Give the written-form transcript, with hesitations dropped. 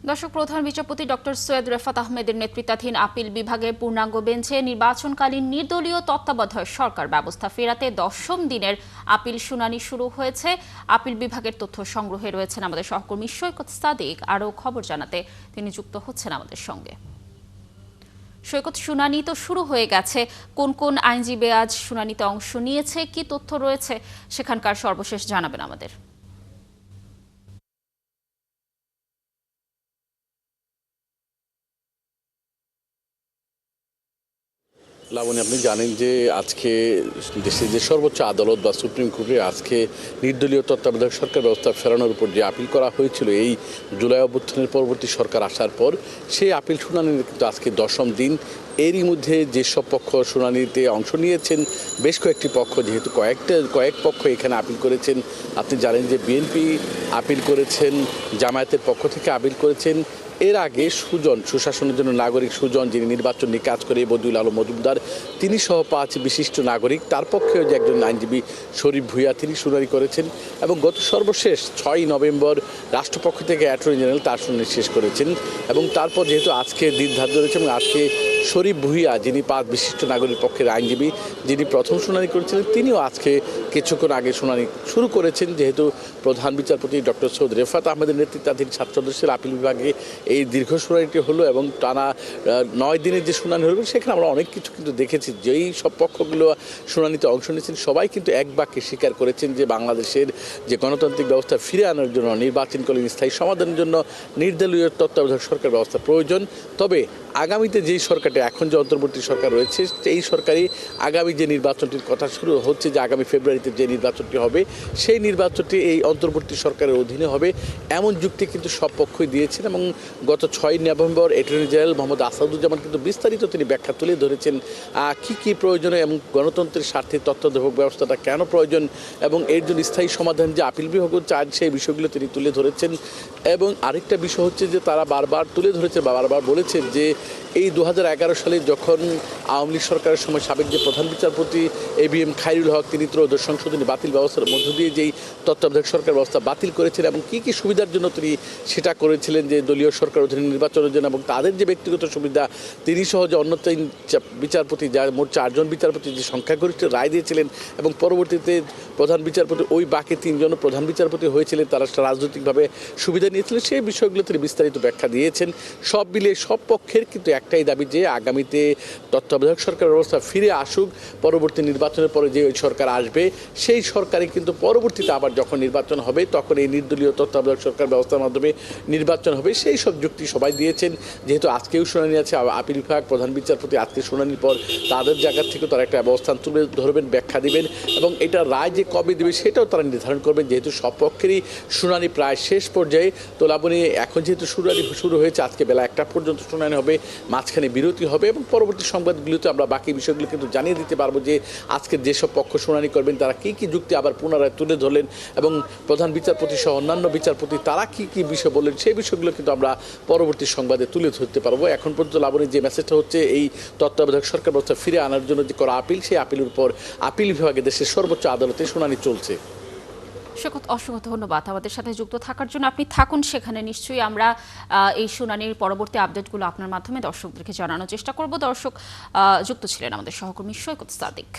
দর্শক, প্রধান বিচারপতি ডক্টর সৈয়দ রেফাত আহমেদের নেতৃত্বাধীন আপিল বিভাগের পূর্ণাঙ্গ বেঞ্চে নির্বাচনকালীন নির্দলীয় তত্ত্বাবধায়ক সরকার ব্যবস্থা ফেরাতে 10ম দিনের আপিল শুনানি শুরু হয়েছে। আপিল বিভাগের তথ্য সংগ্রহে রয়েছেন আমাদের সহকর্মী সৈকত সাদিক। আরও খবর জানাতে তিনি যুক্ত হচ্ছেন আমাদের সঙ্গে। সৈকত, শুনানি তো শুরু হয়ে গেছে। কোন কোন আইনজীবী আজ শুনানিতে অংশ নিয়েছে, কি তথ্য রয়েছে সেখানকার সর্বশেষ জানাবেন আমাদের। লাবণী, আপনি জানেন যে আজকে দেশের যে সর্বোচ্চ আদালত বা সুপ্রিম কোর্টে আজকে নির্দলীয় তত্ত্বাবধায়ক সরকার ব্যবস্থা ফেরানোর উপর যে আপিল করা হয়েছিল এই জুলাই অভ্যুত্থানের পরবর্তী সরকার আসার পর, সেই আপিল শুনানির কিন্তু আজকে 10ম দিন। এরই মধ্যে যেসব পক্ষ শুনানিতে অংশ নিয়েছেন, বেশ কয়েকটি পক্ষ, যেহেতু কয়েক পক্ষ এখানে আপিল করেছেন। আপনি জানেন যে বিএনপি আপিল করেছেন, জামায়াতের পক্ষ থেকে আপিল করেছেন। এর আগে সুশাসনের জন্য নাগরিক সুজন, যিনি নির্বাচন নিয়ে কাজ করে, বদিউল আলম মজুমদার, তিনি সহ 5 বিশিষ্ট নাগরিক, তার পক্ষেও যে একজন আইনজীবী শরীফ ভূঁইয়া, তিনি শুনানি করেছেন। এবং গত সর্বশেষ 6 নভেম্বর রাষ্ট্রপক্ষ থেকে অ্যাটর্নি জেনারেল তার শুনানি শেষ করেছেন। এবং তারপর যেহেতু আজকে দিন ধার্য রয়েছে এবং আজকে শরীফ ভূঁইয়া, যিনি 5 বিশিষ্ট নাগরিক পক্ষের আইনজীবী, যিনি প্রথম শুনানি করেছিলেন, তিনিও আজকে কিছুক্ষণ আগে শুনানি শুরু করেছেন। যেহেতু প্রধান বিচারপতি ডক্টর সৈয়দ রেফাত আহমেদের নেতৃত্বাধীন 7 সদস্যের আপিল বিভাগে এই দীর্ঘ শুনানিটি হলো এবং টানা 9 দিনের যে শুনানি হলো, সেখানে আমরা অনেক কিছু কিন্তু দেখেছি। যেই সব পক্ষগুলো শুনানিতে অংশ নিয়েছেন, সবাই কিন্তু এক বাক্যে স্বীকার করেছেন যে বাংলাদেশের যে গণতান্ত্রিক ব্যবস্থা ফিরে আনার জন্য, নির্বাচনকালীন স্থায়ী সমাধানের জন্য নির্দলীয় তত্ত্বাবধায়ক সরকার ব্যবস্থা প্রয়োজন। তবে আগামীতে যেই সরকারটি, এখন যে অন্তর্বর্তী সরকার রয়েছে, এই সরকারই আগামী যে নির্বাচনটির কথা শুরু হচ্ছে, যে আগামী ফেব্রুয়ারিতে যে নির্বাচনটি হবে, সেই নির্বাচনটি এই অন্তর্বর্তী সরকারের অধীনে হবে, এমন যুক্তি কিন্তু সব পক্ষই দিয়েছেন। এবং গত 6 November attorney general Mohammad Asaduzzaman কিন্তু বিস্তারিত তিনি ব্যাখ্যা তুলে ধরেছেন কি কি প্রয়োজন এবং গণতন্ত্রের স্বার্থে তত্ত্বাবধায়ক ব্যবস্থাটা কেন প্রয়োজন এবং এর জন্য স্থায়ী সমাধান যে আপিল বিভাগ চান, সেই বিষয়গুলো তিনি তুলে ধরেছেন। এবং আরেকটা বিষয় হচ্ছে যে তারা বারবার তুলে ধরেছে বা বারবার বলেছেন যে এই 2011 সালে যখন আওয়ামী লীগ সরকারের সময় সাবেক যে প্রধান বিচারপতি ABM খায়রুল হক, তিনি ত্রয়োদশ সংশোধনী বাতিল ব্যবস্থার মধ্য দিয়ে যেই তত্ত্বাবধায়ক সরকার ব্যবস্থা বাতিল করেছিলেন এবং কি কি সুবিধার জন্য তিনি সেটা করেছিলেন, যে দলীয় সরকার অধীনে নির্বাচনের জন্য এবং তাদের যে ব্যক্তিগত সুবিধা, তিনি সহ যে অন্য 3 বিচারপতি, যার মোট 4 জন বিচারপতি যে সংখ্যাগরিষ্ঠ রায় দিয়েছিলেন এবং পরবর্তীতে প্রধান বিচারপতি ওই বাকি 3 জন প্রধান বিচারপতি হয়েছিলেন, তারা রাজনৈতিকভাবে সুবিধা নিয়েছিলেন, সেই বিষয়গুলো তিনি বিস্তারিত ব্যাখ্যা দিয়েছেন। সব মিলিয়ে সব পক্ষের কিন্তু একটাই দাবি যে আগামীতে তত্ত্বাবধায়ক সরকার ব্যবস্থা ফিরে আসুক। পরবর্তী নির্বাচনের পরে যে ওই সরকার আসবে, সেই সরকারই কিন্তু পরবর্তীতে আবার যখন নির্বাচন হবে, তখন এই নির্দলীয় তত্ত্বাবধায়ক সরকার ব্যবস্থার মাধ্যমে নির্বাচন হবে, সেই সব যুক্তি সবাই দিয়েছেন। যেহেতু আজকেও শুনানি আছে, আপিল বিভাগ প্রধান বিচারপতি আজকে শুনানির পর তাদের জায়গা থেকে তারা একটা অবস্থান তুলে ধরবেন, ব্যাখ্যা দিবেন এবং এটা রায় যে কবে দেবে সেটাও তারা নির্ধারণ করবেন। যেহেতু সব পক্ষেরই শুনানি প্রায় শেষ পর্যায়ে, তো লাবণী, এখন যেহেতু শুনানি শুরু হয়েছে, আজকে বেলা 1টা পর্যন্ত শুনানি হবে, মাঝখানে বিরতি হবে এবং পরবর্তী সংবাদগুলোতে আমরা বাকি বিষয়গুলো কিন্তু জানিয়ে দিতে পারবো যে আজকে যেসব পক্ষ শুনানি করবেন তারা কি কি যুক্তি আবার পুনরায় তুলে ধরলেন এবং প্রধান বিচারপতি সহ অন্যান্য বিচারপতি তারা কি কি বিষয় বললেন, সেই বিষয়গুলো কিন্তু আমরা পরবর্তী সংবাদে তুলে ধরতে পারবো। এখন পর্যন্ত লাবণী, যে মেসেজটা হচ্ছে এই তত্ত্বাবধায়ক সরকার ব্যবস্থা ফিরে আনার জন্য যে করা আপিল, সেই আপিলের উপর আপিল বিভাগে দেশের সর্বোচ্চ আদালতে শুনানি চলছে। সৈকত, অসংখ্য ধন্যবাদ আমাদের সাথে যুক্ত থাকার জন্য। আপনি থাকুন সেখানে, নিশ্চয়ই আমরা এই শুনানির পরবর্তী আপডেটগুলো আপনার মাধ্যমে দর্শকদেরকে জানানোর চেষ্টা করব। দর্শক, যুক্ত ছিলেন আমাদের সহকর্মী সৈকত সাদিক।